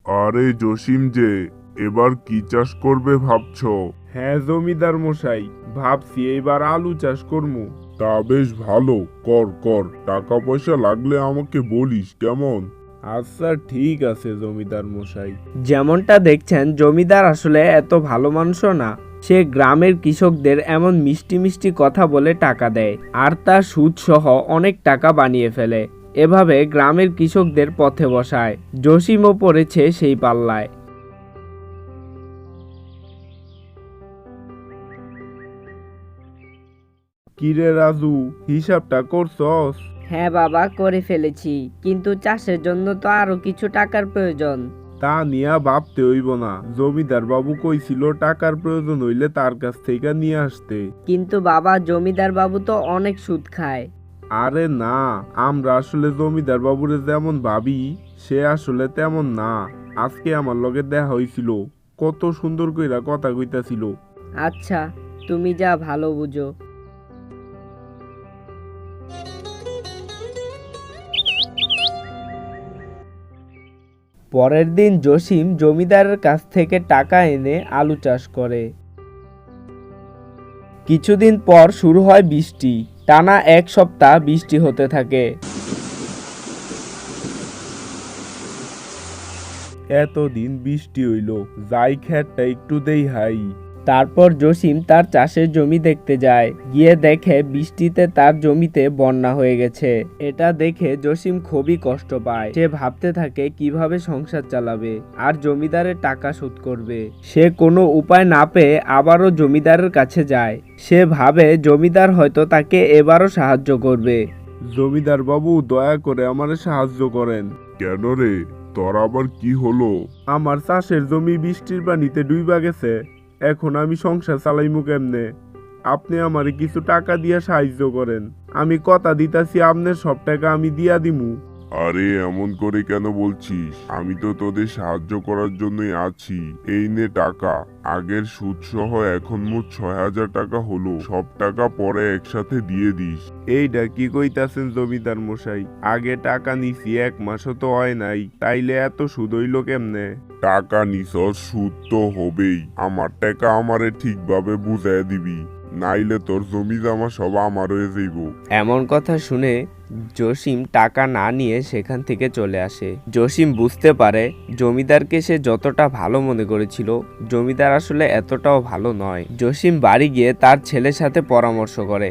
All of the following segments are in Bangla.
আরে জসিম যে, এবার কি চাষ করবে ভাবছো? হ্যাঁ জমিদার মশাই, ভাবছি এইবার আলু চাষ করমু। তা বেশ ভালো, কর কর। টাকা পয়সা লাগলে আমাকে বলিস, কেমন? আচ্ছা ঠিক আছে জমিদার মশাই। যেমনটা দেখছেন, জমিদার আসলে এত ভালো মানুষও না। সে গ্রামের কৃষকদের এমন মিষ্টি মিষ্টি কথা বলে টাকা দেয়, আর তা সুদ সহ অনেক টাকা বানিয়ে ফেলে। এভাবে গ্রামের কৃষকদের পথে বসায়। জসিমও পড়েছে সেই পাল্লায়। কিরে রাজু, হিসাবটা করছস? হ্যাঁ বাবা, করে ফেলেছি, কিন্তু চাষের জন্য তো আরো কিছু টাকার প্রয়োজন। তা নিয়া ভাবতে হইব না, জমিদার বাবু কইছিল টাকার প্রয়োজন হইলে তার কাছ থেকে নিয়ে আসতে। কিন্তু বাবা, জমিদার বাবু তো অনেক সুদ খায়। আরে না, আমরা আসলে জমিদার বাবুরে যেমন ভাবি সে আসলে তেমন না। আজকে আমার লগে দেখা হইছিল, কত সুন্দর কইরা কথা কইতাছিল। আচ্ছা, তুমি যা ভালো বুঝো। পরের দিন জসিম জমিদারের কাছ থেকে টাকা এনে আলু চাষ করে। কিছুদিন পর শুরু হয় বৃষ্টি। টানা 1 সপ্তাহ বৃষ্টি হতে থাকে। এতদিন বৃষ্টি হইল, যাই খেতটা একটু দেই হাই। তারপর জসিম তার চাষের জমি দেখতে যায়। গিয়ে দেখে বৃষ্টিতে তার জমিতে বন্যা হয়ে গেছে। এটা দেখে জসিম খুবই কষ্ট পায়। সে ভাবতে থাকে কিভাবে সংসার চালাবে আর জমিদারের টাকা শোধ করবে। সে কোনো উপায় না পেয়ে আবারও জমিদারের কাছে যায়। সে ভাবে জমিদার হয়তো তাকে এবারও সাহায্য করবে। জমিদার বাবু, দয়া করে আমারে সাহায্য করেন। কেন রে, তোর আবার কি হলো? আমার চাষের জমি বৃষ্টির পানিতে ডুইবা গেছে, এখন আমি সংসার চালাইমু কেমনে? আপনি আমারে কিছু টাকা দিয়া সাহায্য করেন। আমি কথা দিতাছি, আপনার সব টাকা আমি দিয়া দিমু। আরে এমন করে কেন বলছিস? আমি তো তোদের সাহায্য করার জন্যই আছি। এই নে টাকা। আগের সুদ সহ এখন মোট 6,000 টাকা হলো। সব টাকা পরে একসাথে দিয়ে দিস। এইটা কি কইতাছেন জমিদার মশাই? আগে টাকা নিছি, 1 মাসও তো হয় নাই, তাইলে এত সুদ হইল কেমনে? টাকা নিছস, সুদ তো হবেই। আমার টাকা আমারে ঠিকভাবে বুঝাই দিবি, নাইলে তোর জমি জমা সব আমার হয়ে যাইব। এমন কথা শুনে জসিম টাকা না নিয়ে সেখান থেকে চলে আসে। জসিম বুঝতে পারে জমিদারকে সে যতটা ভালো মনে করেছিল, জমিদার আসলে এতটাও ভালো নয়। জসিম বাড়ি গিয়ে তার ছেলের সাথে পরামর্শ করে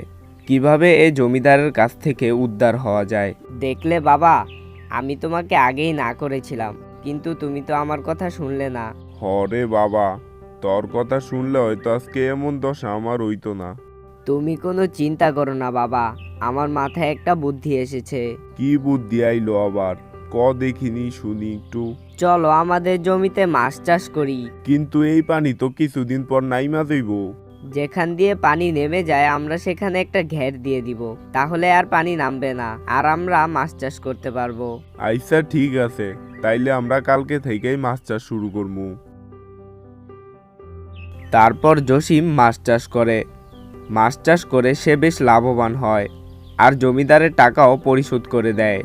কিভাবে এই জমিদারের কাছ থেকে উদ্ধার হওয়া যায়। দেখলে বাবা, আমি তোমাকে আগেই না করেছিলাম, কিন্তু তুমি তো আমার কথা শুনলে না। হরে বাবা, তোর কথা শুনলে হয়তো আজকে এমন দশা আমার হইতো না। তুমি কোনো চিন্তা করো না বাবা, আমার মাথায় একটা বুদ্ধি এসেছে। কি বুদ্ধি আইলো আবার? দেখিনি, শুনি একটু। চলো আমাদের জমিতে মাছ চাষ করি। কিন্তু এই পানি তো কিছুদিন পর নাইমা যাইব। যেখান দিয়ে পানি নেমে যায় আমরা সেখানে একটা ঘের দিয়ে দিব, তাহলে আর পানি নামবে না, আর আমরা মাছ চাষ করতে পারবো। আচ্ছা ঠিক আছে, তাইলে আমরা কালকে থেকেই মাছ চাষ শুরু করবো। তারপর জসিম মাছ চাষ করে। মাছ চাষ করে সে বেশ লাভবান হয় আর জমিদারের টাকাও পরিশোধ করে দেয়।